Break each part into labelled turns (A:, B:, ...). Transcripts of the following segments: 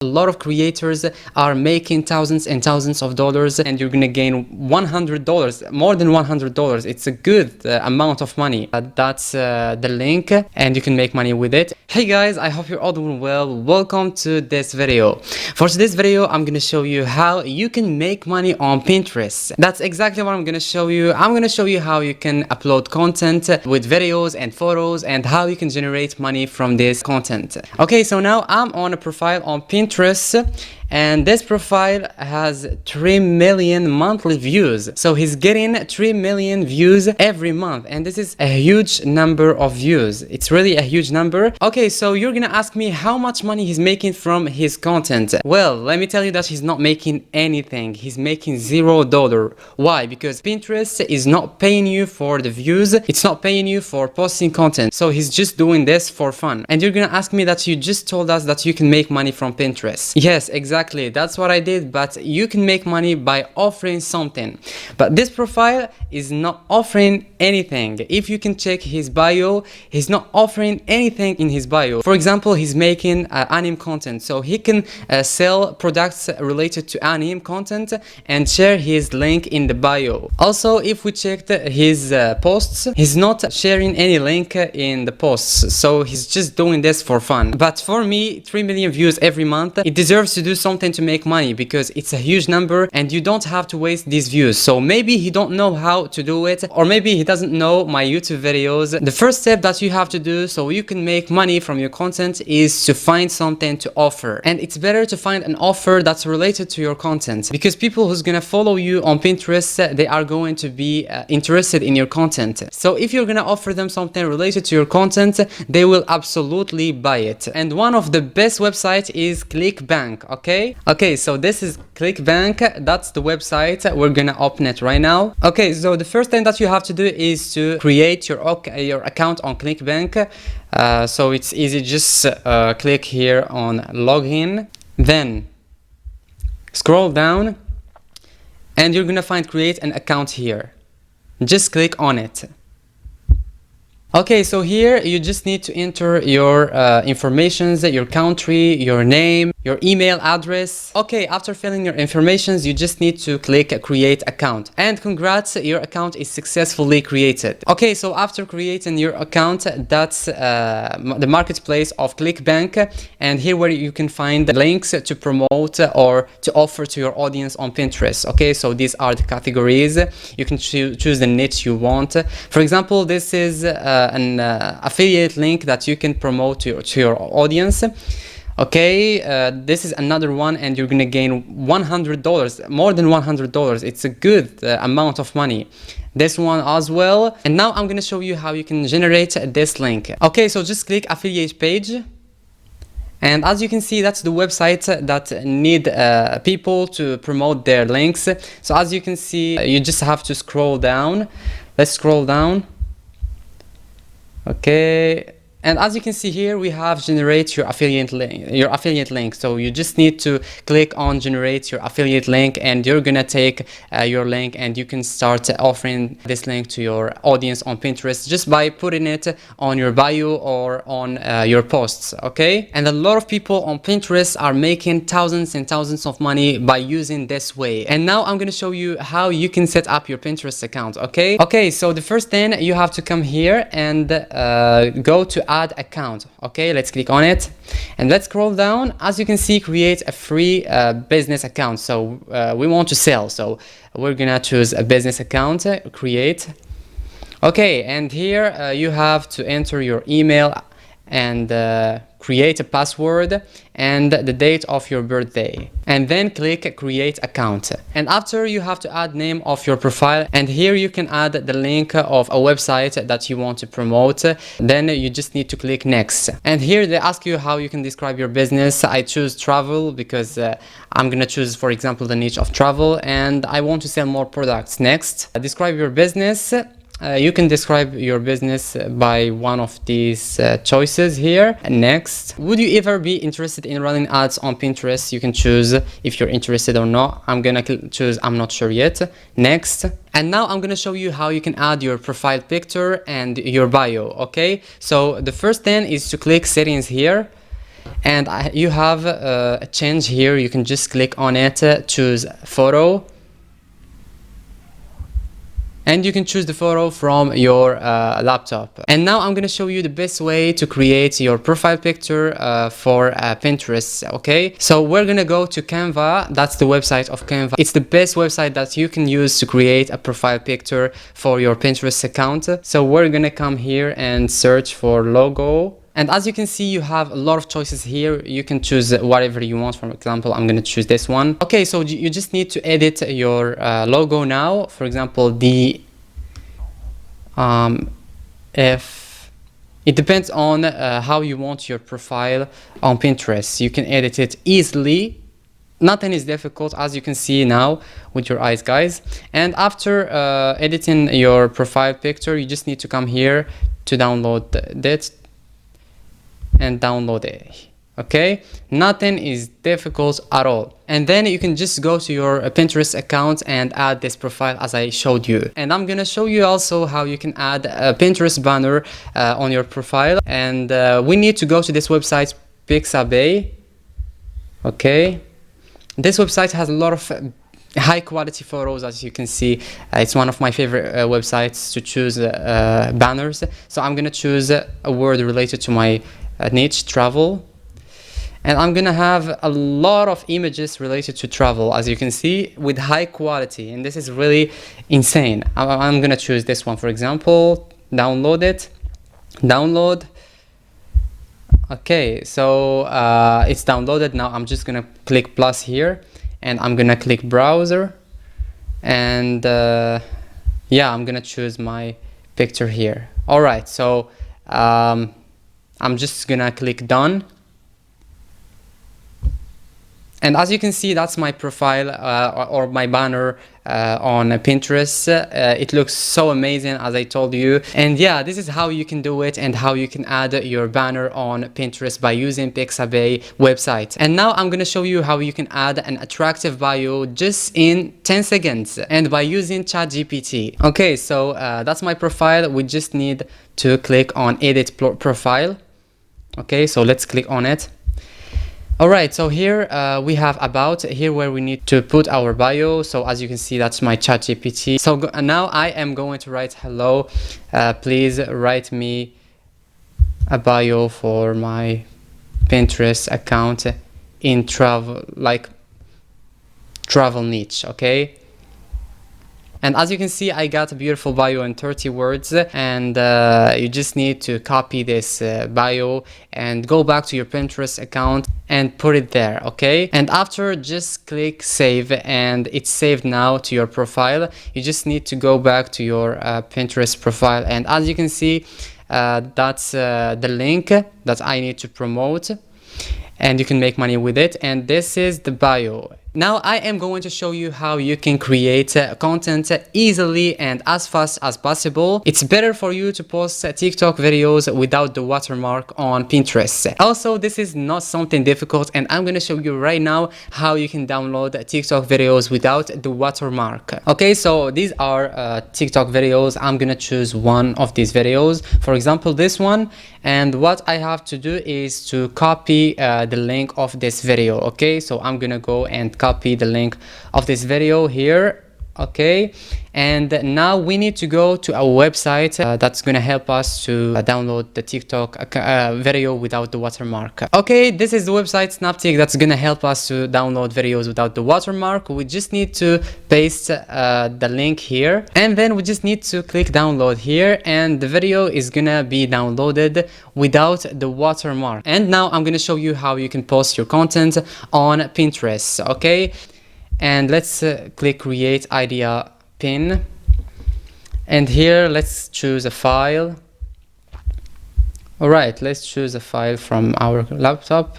A: A lot of creators are making thousands and thousands of dollars, and you're gonna gain $100, more than $100. It's a good amount of money. That's the link, and you can make money with it. Hey guys, I hope you're all doing well. Welcome to this video. For today's video, I'm gonna show you how you can make money on Pinterest. That's exactly what I'm gonna show you. I'm gonna show you how you can upload content with videos and photos and how you can generate money from this content. Okay, so now I'm on a profile on Pinterest, and this profile has 3 million monthly views. So he's getting 3 million views every month, and this is a huge number of views. It's really a huge number. Okay, so you're gonna ask me how much money he's making from his content. Well, let me tell you that he's not making anything. He's making $0. Why? Because Pinterest is not paying you for the views. It's not paying you for posting content. So he's just doing this for fun. And you're gonna ask me that you just told us that you can make money from Pinterest. Yes, exactly. That's what I did, but you can make money by offering something. But this profile is not offering anything. If you can check his bio, he's not offering anything in his bio. For example, he's making anime content, so he can sell products related to anime content and share his link in the bio. Also, if we checked his posts, he's not sharing any link in the posts, so he's just doing this for fun. But for me, 3 million views every month, it deserves to do something to make money because it's a huge number and you don't have to waste these views. So maybe he don't know how to do it, or maybe he doesn't know my YouTube videos. The first step that you have to do so you can make money from your content is to find something to offer. And it's better to find an offer that's related to your content, because people who's gonna follow you on Pinterest, they are going to be interested in your content. So if you're gonna offer them something related to your content, they will absolutely buy it. And one of the best websites is ClickBank. Okay, so this is ClickBank. That's the website. We're gonna open it right now. Okay, so the first thing that you have to do is to create your account on ClickBank. So it's easy. Just click here on login, then scroll down, and you're gonna find create an account here. Just click on it. Okay, so here you just need to enter your informations, your country, your name, your email address. Okay, after filling your informations, you just need to click create account. And congrats, your account is successfully created. Okay, so after creating your account, that's the marketplace of ClickBank. And here where you can find links to promote or to offer to your audience on Pinterest. Okay, so these are the categories. You can choose the niche you want. For example, this is an affiliate link that you can promote to your audience. Okay, this is another one, and you're gonna gain $100, more than $100. It's a good amount of money. This one as well. And now I'm gonna show you how you can generate this link. Okay, so just click affiliate page. And as you can see, that's the website that need people to promote their links. So as you can see, you just have to scroll down. Let's scroll down. Okay, and as you can see here, we have generate your affiliate link. So you just need to click on generate your affiliate link, and you're gonna take your link, and you can start offering this link to your audience on Pinterest just by putting it on your bio or on your posts. Okay, and a lot of people on Pinterest are making thousands and thousands of money by using this way. And now I'm gonna show you how you can set up your Pinterest account. Okay, so the first thing, you have to come here and go to add account. Okay, let's click on it and let's scroll down. As you can see, create a free business account. So we want to sell, so we're gonna choose a business account, create. Okay, and here you have to enter your email and create a password and the date of your birthday, and then click create account. And after, you have to add name of your profile, and here you can add the link of a website that you want to promote. Then you just need to click next, and here they ask you how you can describe your business. I choose travel because I'm gonna choose, for example, the niche of travel, and I want to sell more products. Next, describe your business. You can describe your business by one of these choices here. Next, would you ever be interested in running ads on Pinterest? You can choose if you're interested or not. I'm gonna choose I'm not sure yet. Next, and now I'm gonna show you how you can add your profile picture and your bio. Okay, so the first thing is to click settings here. and you have a change here. You can just click on it, choose photo, and you can choose the photo from your laptop. And now I'm gonna show you the best way to create your profile picture for Pinterest. Okay, so we're gonna go to Canva. That's the website of Canva. It's the best website that you can use to create a profile picture for your Pinterest account. So we're gonna come here and search for logo. And as you can see, you have a lot of choices here. You can choose whatever you want. For example, I'm gonna choose this one. Okay, so you just need to edit your logo now. For example, if it depends on how you want your profile on Pinterest, you can edit it easily. Nothing is difficult, as you can see now with your eyes, guys. And after editing your profile picture, you just need to come here to download that and download it. Okay, nothing is difficult at all. And then you can just go to your Pinterest account and add this profile as I showed you. And I'm gonna show you also how you can add a Pinterest banner on your profile. And we need to go to this website, Pixabay. Okay, this website has a lot of high quality photos. As you can see, it's one of my favorite websites to choose banners. So I'm gonna choose a word related to my niche, travel, and I'm gonna have a lot of images related to travel, as you can see, with high quality, and this is really insane. I'm gonna choose this one, for example, download it, download. Okay, so it's downloaded. Now I'm just gonna click plus here, and I'm gonna click browser, and yeah, I'm gonna choose my picture here. All right, so I'm just gonna click done. And as you can see, that's my profile or my banner on Pinterest. It looks so amazing, as I told you. And yeah, this is how you can do it and how you can add your banner on Pinterest by using Pixabay website. And now I'm gonna show you how you can add an attractive bio just in 10 seconds and by using ChatGPT. Okay, so that's my profile. We just need to click on edit profile. Okay, so let's click on it. All right, so here we have about here where we need to put our bio. So as you can see, that's my ChatGPT. So now I am going to write, hello, please write me a bio for my Pinterest account in travel, like travel niche. Okay, and as you can see, I got a beautiful bio in 30 words, and you just need to copy this bio and go back to your Pinterest account and put it there. Okay, and after, just click save, and it's saved now to your profile. You just need to go back to your Pinterest profile, and as you can see, that's the link that I need to promote, and you can make money with it. And this is the bio. Now I am going to show you how you can create content easily and as fast as possible. It's better for you to post TikTok videos without the watermark on Pinterest. Also, this is not something difficult, and I'm going to show you right now how you can download TikTok videos without the watermark. Okay, so these are TikTok videos. I'm going to choose one of these videos, for example this one, and what I have to do is to copy the link of this video. Okay, so I'm going to go and copy the link of this video here. Okay, and now we need to go to a website that's gonna help us to download the TikTok video without the watermark. Okay, this is the website Snaptik that's gonna help us to download videos without the watermark. We just need to paste the link here, and then we just need to click download here, and the video is gonna be downloaded without the watermark. And now I'm gonna show you how you can post your content on Pinterest. Okay, and let's click create idea pin, and here let's choose a file. All right, let's choose a file from our laptop,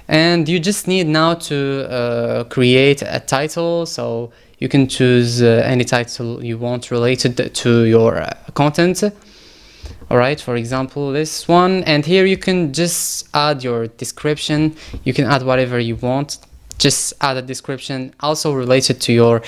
A: and you just need now to create a title. So you can choose any title you want related to your content. All right, for example this one, and here you can just add your description. You can add whatever you want. just add a description also related to your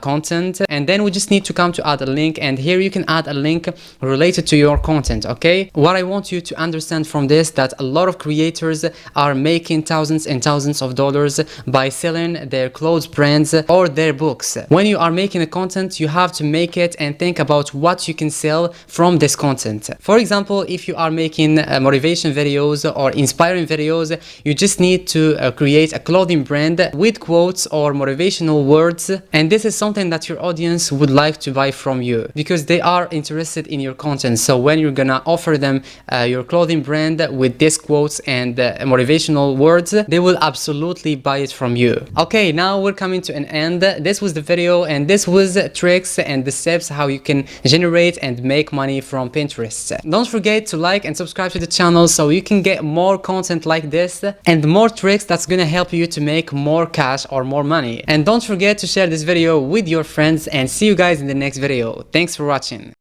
A: content, and then we just need to come to add a link, and here you can add a link related to your content. Okay, what I want you to understand from this, that a lot of creators are making thousands and thousands of dollars by selling their clothes brands or their books. When you are making a content, you have to make it and think about what you can sell from this content. For example, if you are making motivation videos or inspiring videos, you just need to create a clothing brand with quotes or motivational words, and this is something that your audience would like to buy from you because they are interested in your content. So when you're gonna offer them your clothing brand with these quotes and motivational words, they will absolutely buy it from you. Okay, now we're coming to an end. This was the video, and this was tricks and the steps how you can generate and make money from Pinterest. Don't forget to like and subscribe to the channel so you can get more content like this and more tricks that's gonna help you to make more cash or more money. And don't forget to share this video with your friends, and see you guys in the next video. Thanks for watching.